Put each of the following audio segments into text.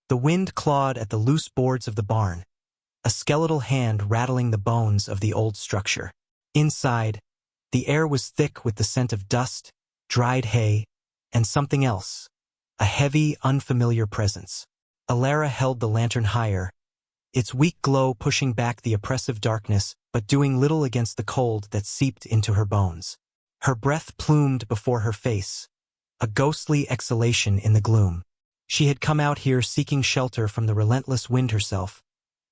The wind clawed at the loose boards of the barn, a skeletal hand rattling the bones of the old structure. Inside, the air was thick with the scent of dust, dried hay, and something else, a heavy, unfamiliar presence. Alara held the lantern higher, its weak glow pushing back the oppressive darkness but doing little against the cold that seeped into her bones. Her breath plumed before her face, a ghostly exhalation in the gloom. She had come out here seeking shelter from the relentless wind herself,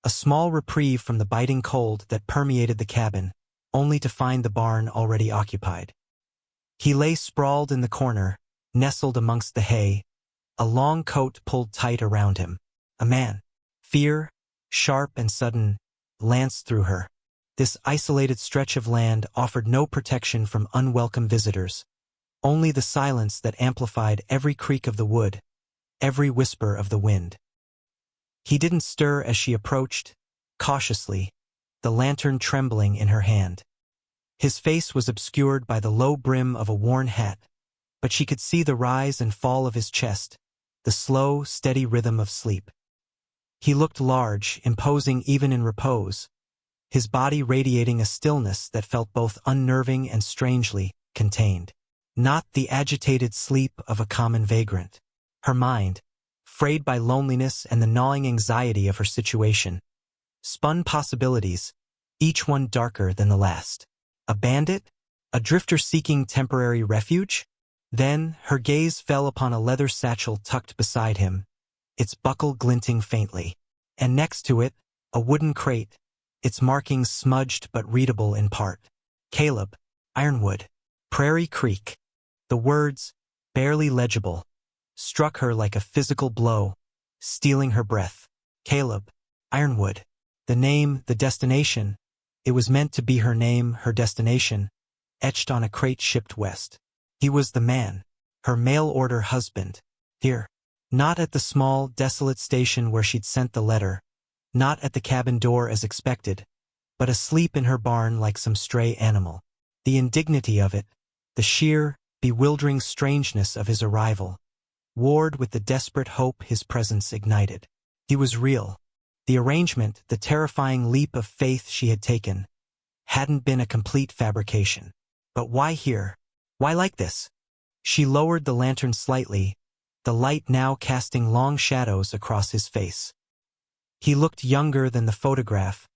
a small reprieve from the biting cold that permeated the cabin, only to find the barn already occupied. He lay sprawled in the corner, nestled amongst the hay, a long coat pulled tight around him. A man. Fear, sharp and sudden, lanced through her. This isolated stretch of land offered no protection from unwelcome visitors, only the silence that amplified every creak of the wood, every whisper of the wind. He didn't stir as she approached, cautiously, the lantern trembling in her hand. His face was obscured by the low brim of a worn hat, but she could see the rise and fall of his chest, the slow, steady rhythm of sleep. He looked large, imposing even in repose, his body radiating a stillness that felt both unnerving and strangely contained. Not the agitated sleep of a common vagrant. Her mind, frayed by loneliness and the gnawing anxiety of her situation, spun possibilities, each one darker than the last. A bandit? A drifter seeking temporary refuge? Then her gaze fell upon a leather satchel tucked beside him, its buckle glinting faintly. And next to it, a wooden crate, its markings smudged but readable in part. Caleb, Ironwood, Prairie Creek. The words, barely legible, struck her like a physical blow, stealing her breath. Caleb, Ironwood. The name, the destination. It was meant to be her name, her destination, etched on a crate shipped west. He was the man, her mail-order husband. Here. Not at the small, desolate station where she'd sent the letter, not at the cabin door as expected, but asleep in her barn like some stray animal. The indignity of it, the sheer, bewildering strangeness of his arrival, warred with the desperate hope his presence ignited. He was real. The arrangement, the terrifying leap of faith she had taken, hadn't been a complete fabrication. But why here? Why like this? She lowered the lantern slightly, the light now casting long shadows across his face. He looked younger than the photograph,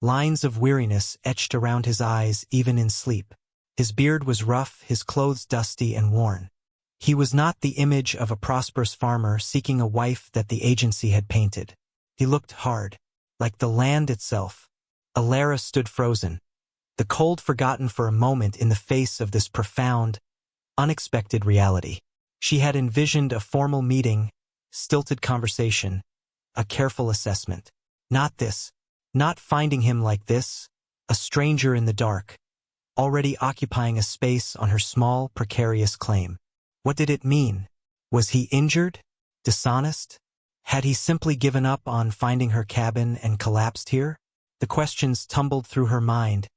lines of weariness etched around his eyes even in sleep. His beard was rough, his clothes dusty and worn. He was not the image of a prosperous farmer seeking a wife that the agency had painted. He looked hard, like the land itself. Alara stood frozen, the cold forgotten for a moment in the face of this profound, unexpected reality. She had envisioned a formal meeting, stilted conversation, a careful assessment. Not this. Not finding him like this, a stranger in the dark, already occupying a space on her small, precarious claim. What did it mean? Was he injured? Dishonest? Had he simply given up on finding her cabin and collapsed here? The questions tumbled through her mind,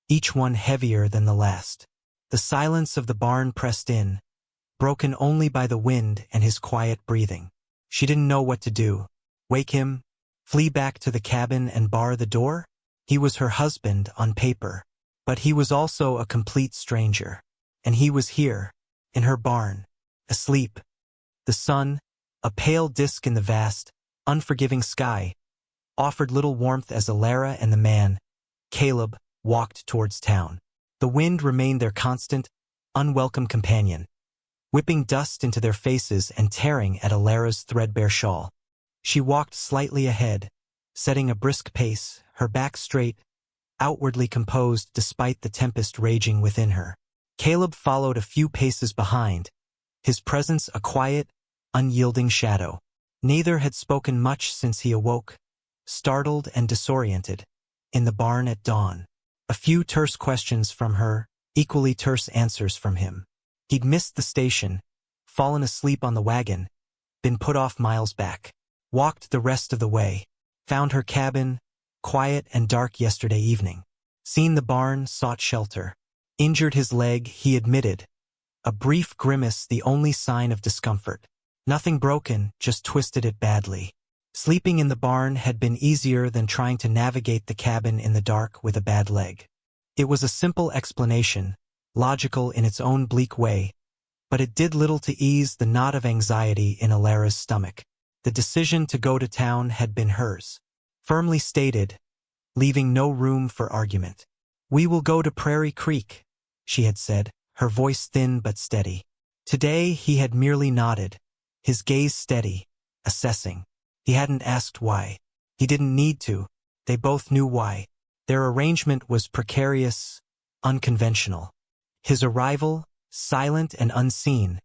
each one heavier than the last. The silence of the barn pressed in, broken only by the wind and his quiet breathing. She didn't know what to do. Wake him? Flee back to the cabin and bar the door? He was her husband on paper, but he was also a complete stranger. And he was here, in her barn, asleep. The sun, a pale disk in the vast, unforgiving sky, offered little warmth as Alara and the man, Caleb, walked towards town. The wind remained their constant, unwelcome companion, whipping dust into their faces and tearing at Alara's threadbare shawl. She walked slightly ahead, setting a brisk pace, her back straight, outwardly composed despite the tempest raging within her. Caleb followed a few paces behind, his presence a quiet, unyielding shadow. Neither had spoken much since he awoke, startled and disoriented, in the barn at dawn. A few terse questions from her, equally terse answers from him. He'd missed the station, fallen asleep on the wagon, been put off miles back. Walked the rest of the way, found her cabin, quiet and dark yesterday evening. Seen the barn, sought shelter. Injured his leg, he admitted. A brief grimace the only sign of discomfort. Nothing broken, just twisted it badly. Sleeping in the barn had been easier than trying to navigate the cabin in the dark with a bad leg. It was a simple explanation, logical in its own bleak way, but it did little to ease the knot of anxiety in Alara's stomach. The decision to go to town had been hers. Firmly stated, leaving no room for argument. "We will go to Prairie Creek," she had said, her voice thin but steady. Today he had merely nodded, his gaze steady, assessing. He hadn't asked why. He didn't need to. They both knew why. Their arrangement was precarious, unconventional. His arrival, silent and unseen,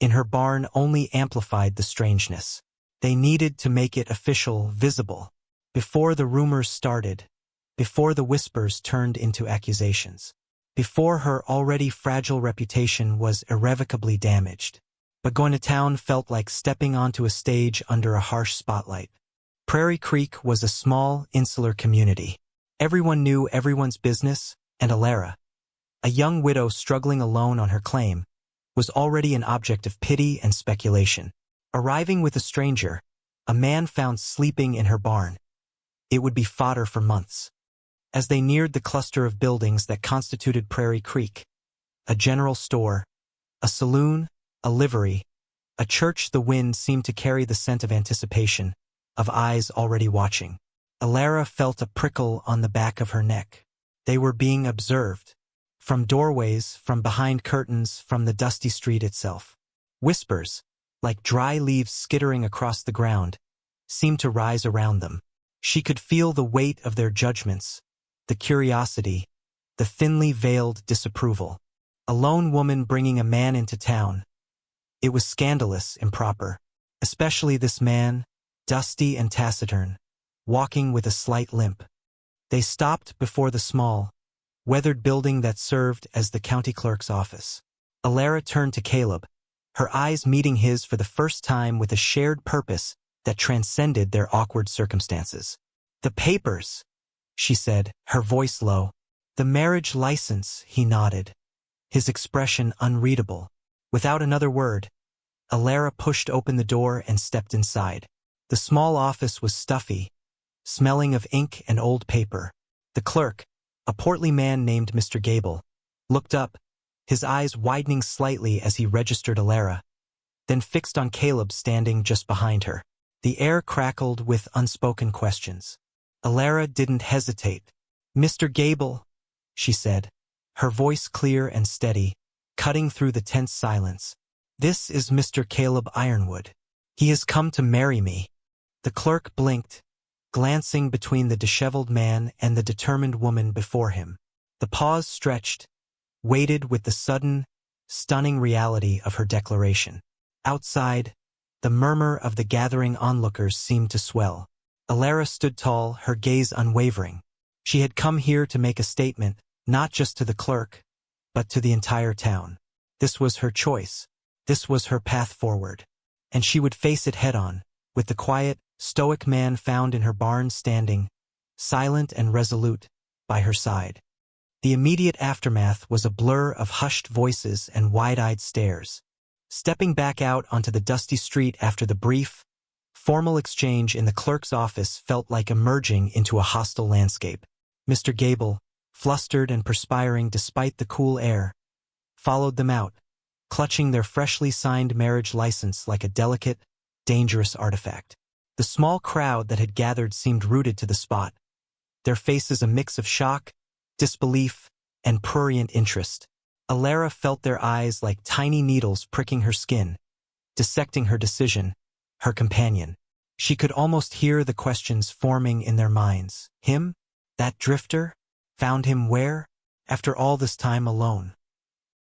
in her barn only amplified the strangeness. They needed to make it official, visible, before the rumors started, before the whispers turned into accusations, before her already fragile reputation was irrevocably damaged. But going to town felt like stepping onto a stage under a harsh spotlight. Prairie Creek was a small, insular community. Everyone knew everyone's business, and Alara, a young widow struggling alone on her claim, was already an object of pity and speculation. Arriving with a stranger, a man found sleeping in her barn, it would be fodder for months. As they neared the cluster of buildings that constituted Prairie Creek, a general store, a saloon, a livery, a church, the wind seemed to carry the scent of anticipation, of eyes already watching. Alara felt a prickle on the back of her neck. They were being observed. From doorways, from behind curtains, from the dusty street itself. Whispers, like dry leaves skittering across the ground, seemed to rise around them. She could feel the weight of their judgments, the curiosity, the thinly veiled disapproval. A lone woman bringing a man into town. It was scandalous, improper. Especially this man, dusty and taciturn, walking with a slight limp. They stopped before the small, weathered building that served as the county clerk's office. Alara turned to Caleb, her eyes meeting his for the first time with a shared purpose that transcended their awkward circumstances. "The papers," she said, her voice low. "The marriage license," he nodded, his expression unreadable. Without another word, Alara pushed open the door and stepped inside. The small office was stuffy, smelling of ink and old paper. The clerk, a portly man named Mr. Gable, looked up, his eyes widening slightly as he registered Alara, then fixed on Caleb standing just behind her. The air crackled with unspoken questions. Alara didn't hesitate. "Mr. Gable," she said, her voice clear and steady, cutting through the tense silence. "This is Mr. Caleb Ironwood. He has come to marry me." The clerk blinked, glancing between the disheveled man and the determined woman before him. The pause stretched, weighted with the sudden, stunning reality of her declaration. Outside, the murmur of the gathering onlookers seemed to swell. Alara stood tall, her gaze unwavering. She had come here to make a statement, not just to the clerk, but to the entire town. This was her choice. This was her path forward. And she would face it head-on, with the quiet, stoic man found in her barn standing, silent and resolute, by her side. The immediate aftermath was a blur of hushed voices and wide-eyed stares. Stepping back out onto the dusty street after the brief, formal exchange in the clerk's office felt like emerging into a hostile landscape. Mr. Gable, flustered and perspiring despite the cool air, followed them out, clutching their freshly signed marriage license like a delicate, dangerous artifact. The small crowd that had gathered seemed rooted to the spot, their faces a mix of shock, disbelief, and prurient interest. Alara felt their eyes like tiny needles pricking her skin, dissecting her decision, her companion. She could almost hear the questions forming in their minds. Him? That drifter? Found him where? After all this time alone.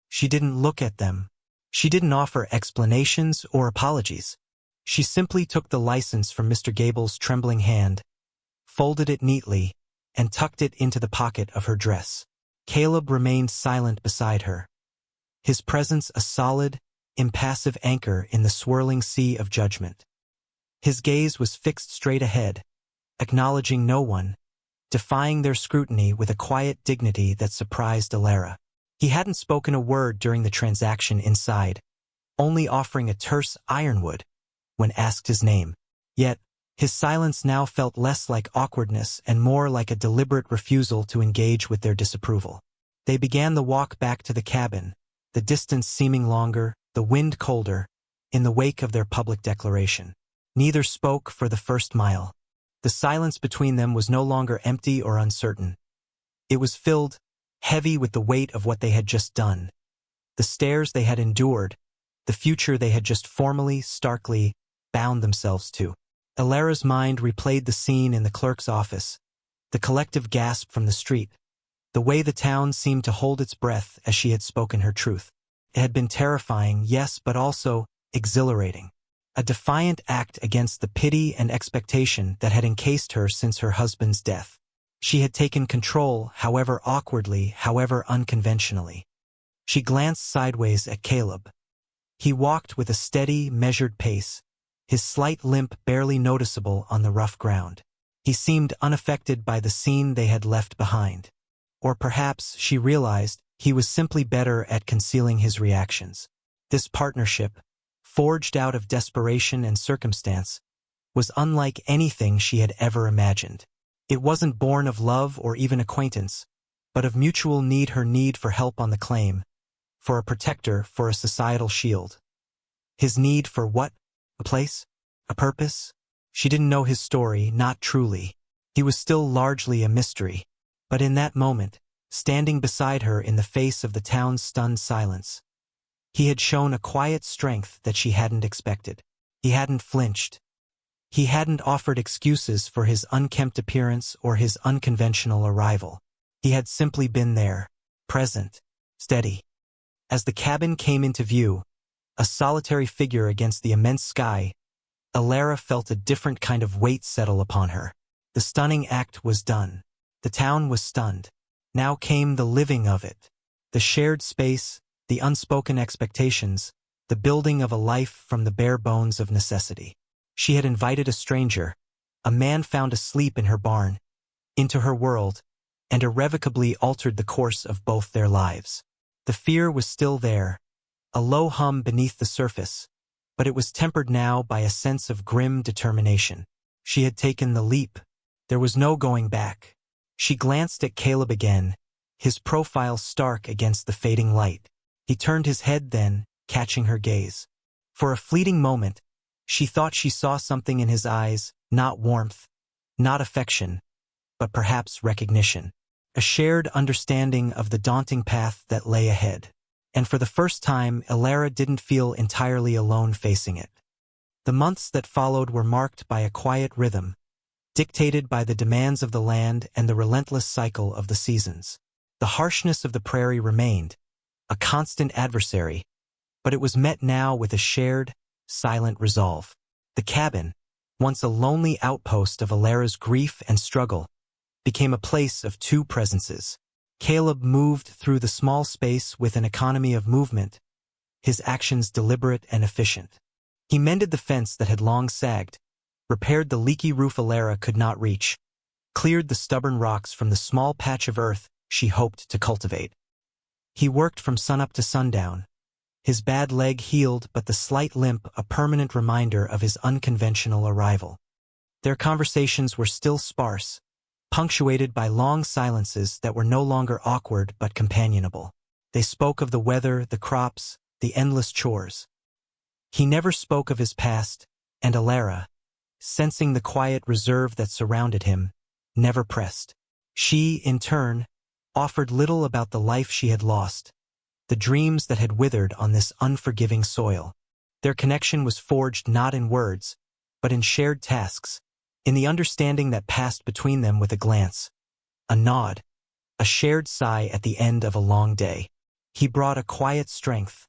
She didn't look at them. She didn't offer explanations or apologies. She simply took the license from Mr. Gable's trembling hand, folded it neatly, and tucked it into the pocket of her dress. Caleb remained silent beside her, his presence a solid, impassive anchor in the swirling sea of judgment. His gaze was fixed straight ahead, acknowledging no one, defying their scrutiny with a quiet dignity that surprised Alara. He hadn't spoken a word during the transaction inside, only offering a terse Ironwood when asked his name. Yet, His silence now felt less like awkwardness and more like a deliberate refusal to engage with their disapproval. They began the walk back to the cabin, the distance seeming longer, the wind colder, in the wake of their public declaration. Neither spoke for the first mile. The silence between them was no longer empty or uncertain. It was filled, heavy with the weight of what they had just done. The stares they had endured, the future they had just formally, starkly, bound themselves to. Alara's mind replayed the scene in the clerk's office, the collective gasp from the street, the way the town seemed to hold its breath as she had spoken her truth. It had been terrifying, yes, but also exhilarating. A defiant act against the pity and expectation that had encased her since her husband's death. She had taken control, however awkwardly, however unconventionally. She glanced sideways at Caleb. He walked with a steady, measured pace, his slight limp barely noticeable on the rough ground. He seemed unaffected by the scene they had left behind. Or perhaps, she realized, he was simply better at concealing his reactions. This partnership, forged out of desperation and circumstance, was unlike anything she had ever imagined. It wasn't born of love or even acquaintance, but of mutual need, her need for help on the claim, for a protector, for a societal shield. His need for what? A place? A purpose? She didn't know his story, not truly. He was still largely a mystery. But in that moment, standing beside her in the face of the town's stunned silence, he had shown a quiet strength that she hadn't expected. He hadn't flinched. He hadn't offered excuses for his unkempt appearance or his unconventional arrival. He had simply been there, present, steady. As the cabin came into view, a solitary figure against the immense sky, Alara felt a different kind of weight settle upon her. The stunning act was done. The town was stunned. Now came the living of it. The shared space, the unspoken expectations, the building of a life from the bare bones of necessity. She had invited a stranger, a man found asleep in her barn, into her world, and irrevocably altered the course of both their lives. The fear was still there, a low hum beneath the surface, but it was tempered now by a sense of grim determination. She had taken the leap. There was no going back. She glanced at Caleb again, his profile stark against the fading light. He turned his head then, catching her gaze. For a fleeting moment, she thought she saw something in his eyes, not warmth, not affection, but perhaps recognition. A shared understanding of the daunting path that lay ahead. And for the first time, Alara didn't feel entirely alone facing it. The months that followed were marked by a quiet rhythm, dictated by the demands of the land and the relentless cycle of the seasons. The harshness of the prairie remained, a constant adversary, but it was met now with a shared, silent resolve. The cabin, once a lonely outpost of Alara's grief and struggle, became a place of two presences. Caleb moved through the small space with an economy of movement, his actions deliberate and efficient. He mended the fence that had long sagged, repaired the leaky roof Alara could not reach, cleared the stubborn rocks from the small patch of earth she hoped to cultivate. He worked from sunup to sundown, his bad leg healed but the slight limp a permanent reminder of his unconventional arrival. Their conversations were still sparse, punctuated by long silences that were no longer awkward but companionable. They spoke of the weather, the crops, the endless chores. He never spoke of his past, and Alara, sensing the quiet reserve that surrounded him, never pressed. She, in turn, offered little about the life she had lost, the dreams that had withered on this unforgiving soil. Their connection was forged not in words, but in shared tasks, in the understanding that passed between them with a glance, a nod, a shared sigh at the end of a long day. He brought a quiet strength,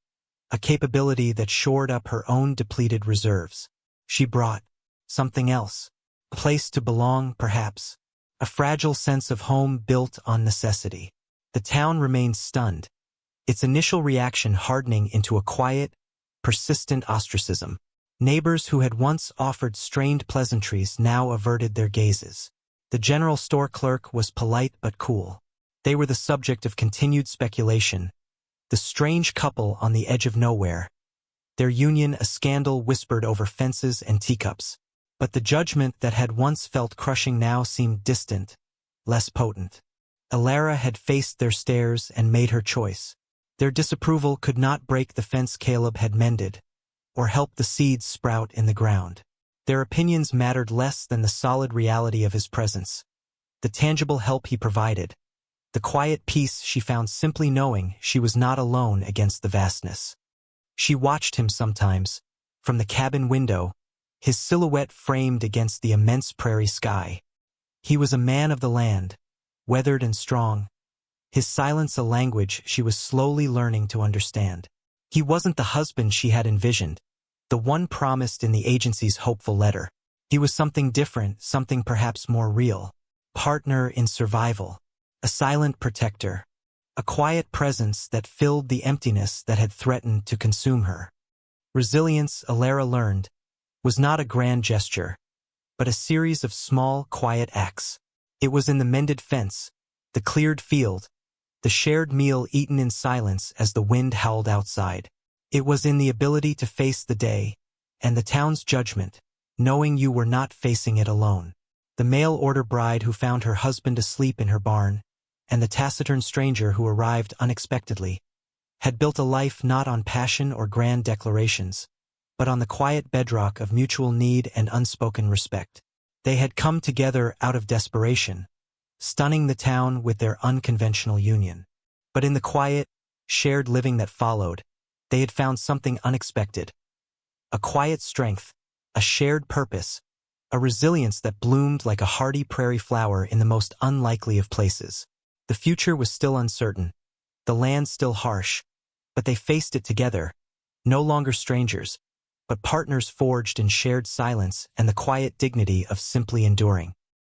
a capability that shored up her own depleted reserves. She brought something else, a place to belong, perhaps, a fragile sense of home built on necessity. The town remained stunned, its initial reaction hardening into a quiet, persistent ostracism. Neighbors who had once offered strained pleasantries now averted their gazes. The general store clerk was polite but cool. They were the subject of continued speculation, the strange couple on the edge of nowhere, their union a scandal whispered over fences and teacups. But the judgment that had once felt crushing now seemed distant, less potent. Alara had faced their stares and made her choice. Their disapproval could not break the fence Caleb had mended, or help the seeds sprout in the ground. Their opinions mattered less than the solid reality of his presence, the tangible help he provided, the quiet peace she found simply knowing she was not alone against the vastness. She watched him sometimes, from the cabin window, his silhouette framed against the immense prairie sky. He was a man of the land, weathered and strong, his silence a language she was slowly learning to understand. He wasn't the husband she had envisioned, the one promised in the agency's hopeful letter. He was something different, something perhaps more real. Partner in survival, a silent protector, a quiet presence that filled the emptiness that had threatened to consume her. Resilience, Alara learned, was not a grand gesture, but a series of small, quiet acts. It was in the mended fence, the cleared field, the shared meal eaten in silence as the wind howled outside. It was in the ability to face the day, and the town's judgment, knowing you were not facing it alone. The mail-order bride who found her husband asleep in her barn, and the taciturn stranger who arrived unexpectedly, had built a life not on passion or grand declarations, but on the quiet bedrock of mutual need and unspoken respect. They had come together out of desperation, stunning the town with their unconventional union. But in the quiet, shared living that followed, they had found something unexpected. A quiet strength, a shared purpose, a resilience that bloomed like a hardy prairie flower in the most unlikely of places. The future was still uncertain, the land still harsh, but they faced it together, no longer strangers, but partners forged in shared silence and the quiet dignity of simply enduring.